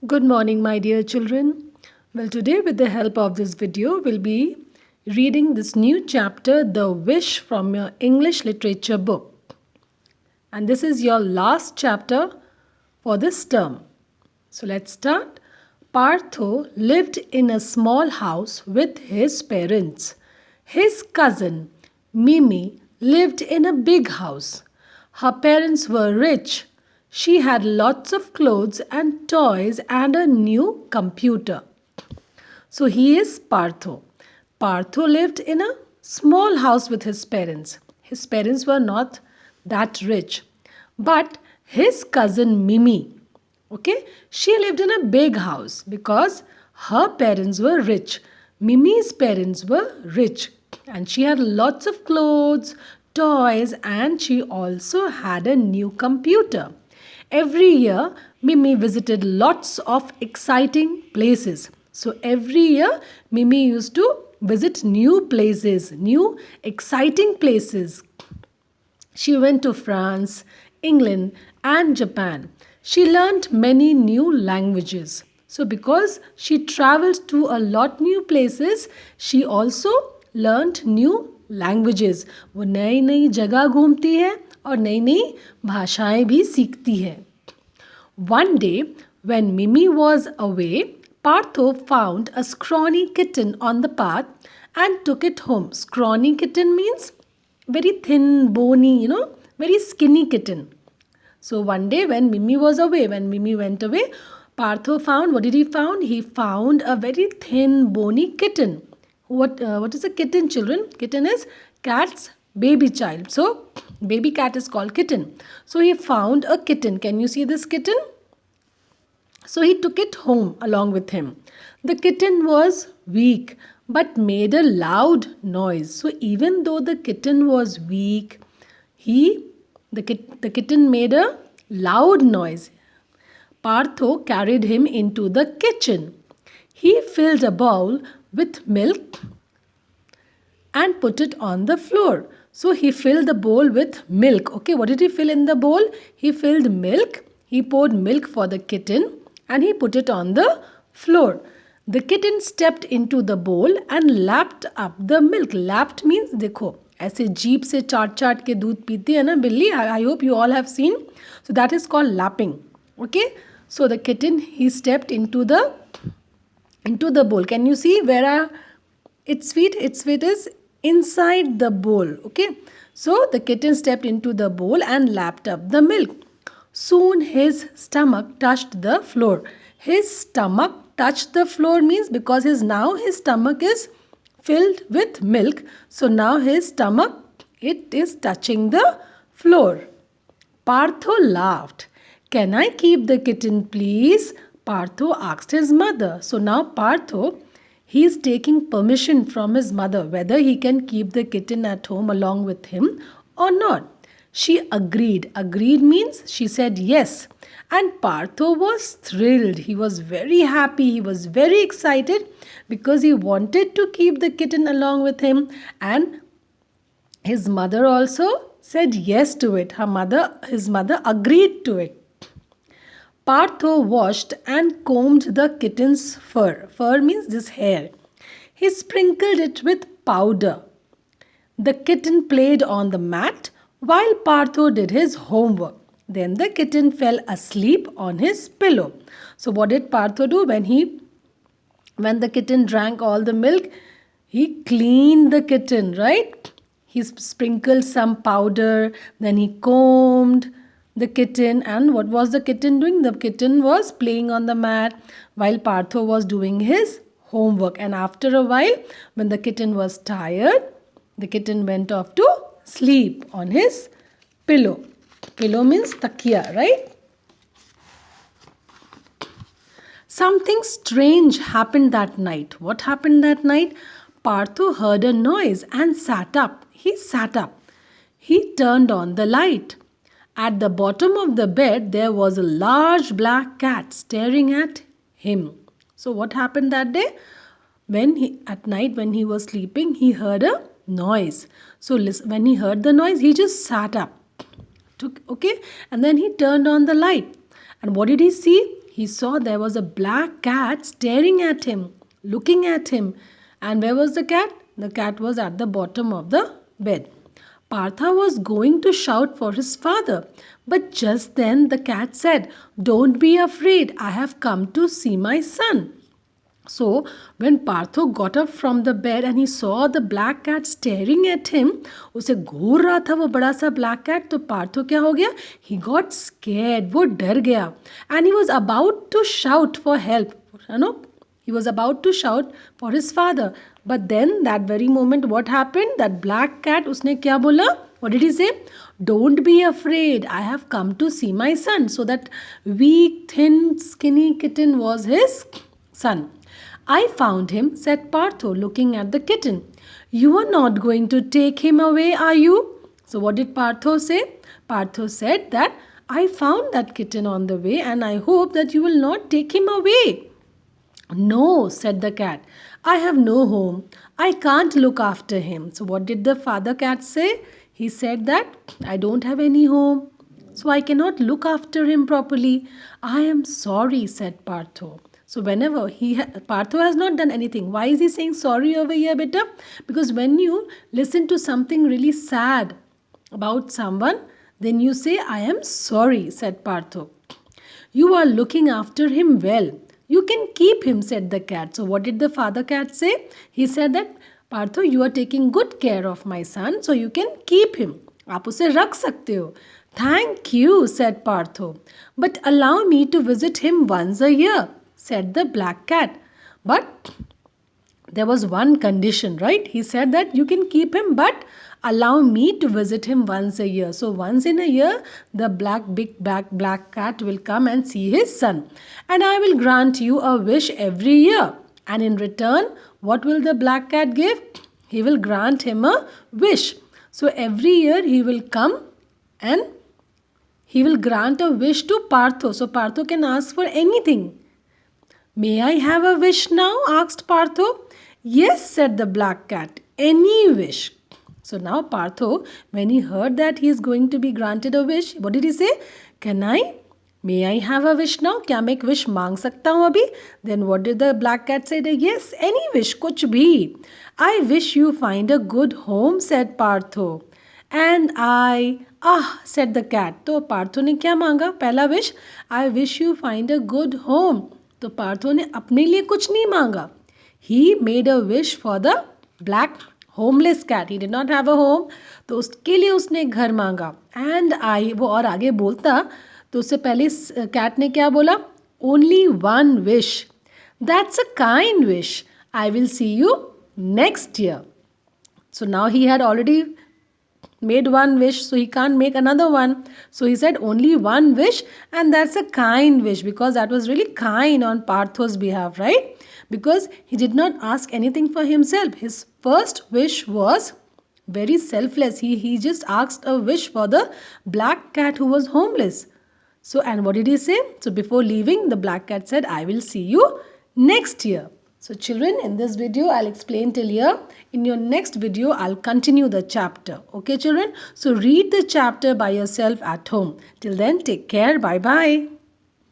Good morning, my dear children. Well, today, with the help of this video, we'll be reading this new chapter, The Wish, from your English literature book. And this is your last chapter for this term. So let's start. Partho lived in a small house with his parents. His cousin, Mimi, lived in a big house. Her parents were rich. She had lots of clothes and toys and a new computer. So he is Partho. Partho lived in a small house with his parents. His parents were not that rich. But his cousin Mimi, okay, she lived in a big house because her parents were rich. Mimi's parents were rich and she had lots of clothes, toys, and she also had a new computer. Every year, Mimi visited lots of exciting places. So every year, Mimi used to visit new places, new exciting places. She went to France, England, and Japan. She learned many new languages. So, because she travels to a lot new places, she also learned new languages. वो नई नई जगह घूमती है और नई नई भाषाएं भी सीखती है. One day, when Mimi was away, Partho found a scrawny kitten on the path and took it home. Scrawny kitten means very thin, bony, very skinny kitten. So one day when Mimi was away, when Mimi went away, Partho found, what did he found? He found a very thin, bony kitten. What is a kitten, children? Kitten is cat's baby child. So baby cat is called kitten. So he found a kitten. Can you see this kitten? So he took it home along with him. The kitten was weak but made a loud noise. So even though the kitten was weak, the kitten made a loud noise. Partho carried him into the kitchen. He filled a bowl with milk and put it on the floor. So he filled the bowl with milk. Okay, what did he fill in the bowl? He filled milk. He poured milk for the kitten and he put it on the floor. The kitten stepped into the bowl and lapped up the milk. Lapped means देखो ऐसे जीभ से चाट चाट के दूध पीती है ना बिल्ली. I hope you all have seen. So that is called lapping. Okay. So the kitten, he stepped into the bowl. Can you see where are its feet? Its feet is inside the bowl. Okay. So the kitten stepped into the bowl and lapped up the milk. Soon his stomach touched the floor. His stomach touched the floor means because now his stomach is filled with milk. So now his stomach, it is touching the floor. Partho laughed. Can I keep the kitten, please? Partho asked his mother. So now Partho, he is taking permission from his mother whether he can keep the kitten at home along with him or not. She agreed. Agreed means she said yes. And Partho was thrilled. He was very happy. He was very excited because he wanted to keep the kitten along with him. And his mother also said yes to it. His mother agreed to it. Partho washed and combed the kitten's fur. Fur means this hair. He sprinkled it with powder. The kitten played on the mat while Partho did his homework. Then the kitten fell asleep on his pillow. So what did Partho do when the kitten drank all the milk? He cleaned the kitten, right? He sprinkled some powder, then he combed the kitten, and what was the kitten doing? The kitten was playing on the mat while Partho was doing his homework. And after a while, when the kitten was tired, the kitten went off to sleep on his pillow. Pillow means takiya, right? Something strange happened that night. What happened that night? Partho heard a noise and sat up. He sat up. He turned on the light. At the bottom of the bed, there was a large black cat staring at him. So what happened that day? At night when he was sleeping, he heard a noise. So when he heard the noise, he just sat up. Okay, and then he turned on the light. And what did he see? he saw there was a black cat staring at him, looking at him. And where was the cat? The cat was at the bottom of the bed. Partha was going to shout for his father, but just then the cat said, "Don't be afraid, I have come to see my son." So when Partho got up from the bed and he saw the black cat staring at him, उसे घूर रहा था वो बड़ा सा black cat, तो पार्थो क्या हो गया? He got scared, वो डर गया, and he was about to shout for help, you know, he was about to shout for his father. But then that very moment what happened? That black cat, उसने क्या बोला? What did he say? "Don't be afraid, I have come to see my son." So that weak, thin, skinny kitten was his son. "I found him," said Partho, looking at the kitten. "You are not going to take him away, are you?" So what did Partho say? Partho said that, "I found that kitten on the way and I hope that you will not take him away." "No," said the cat. "I have no home. I can't look after him." So what did the father cat say? He said that, "I don't have any home, so I cannot look after him properly." "I am sorry," said Partho. So whenever Partho has not done anything. Why is he saying sorry over here, beta? Because when you listen to something really sad about someone, then you say, "I am sorry," said Partho. "You are looking after him well. You can keep him," said the cat. So what did the father cat say? He said that, "Partho, you are taking good care of my son, so you can keep him. आप उसे रख सकते हो." "Thank you," said Partho. "But allow me to visit him once a year," said the black cat. But there was one condition, right? He said that you can keep him, but allow me to visit him once a year. So once in a year, the big black cat will come and see his son. "And I will grant you a wish every year. And in return, what will the black cat give? He will grant him a wish." So every year he will come and he will grant a wish to Partho. So Partho can ask for anything. "May I have a wish now?" asked Partho. "Yes," said the black cat. "Any wish." So now Partho, when he heard that he is going to be granted a wish, what did he say? May I have a wish now? क्या मैं एक wish मांग सकता हूँ अभी? Then what did the black cat say? Yes, any wish, कुछ भी. "I wish you find a good home," said Partho. "And said the cat. तो पार्थो ने क्या मांगा? पहला wish, "I wish you find a good home." तो पार्थो ने अपने लिए कुछ नहीं मांगा. He made a wish for the black homeless cat. He did not have a home. तो उसके लिए उसने एक घर मांगा. And वो और आगे बोलता तो उससे पहले कैट ने क्या बोला? "Only one wish." "That's a kind wish. I will see you next year." So now he had already made one wish, so he can't make another one. So he said only one wish, and that's a kind wish, because that was really kind on Partho's behalf, right? Because he did not ask anything for himself. His first wish was very selfless. He just asked a wish for the black cat who was homeless. So, and what did he say? So before leaving, the black cat said, "I will see you next year." So children, in this video, I'll explain till here. In your next video, I'll continue the chapter. Okay, children? So read the chapter by yourself at home. Till then, take care. Bye-bye.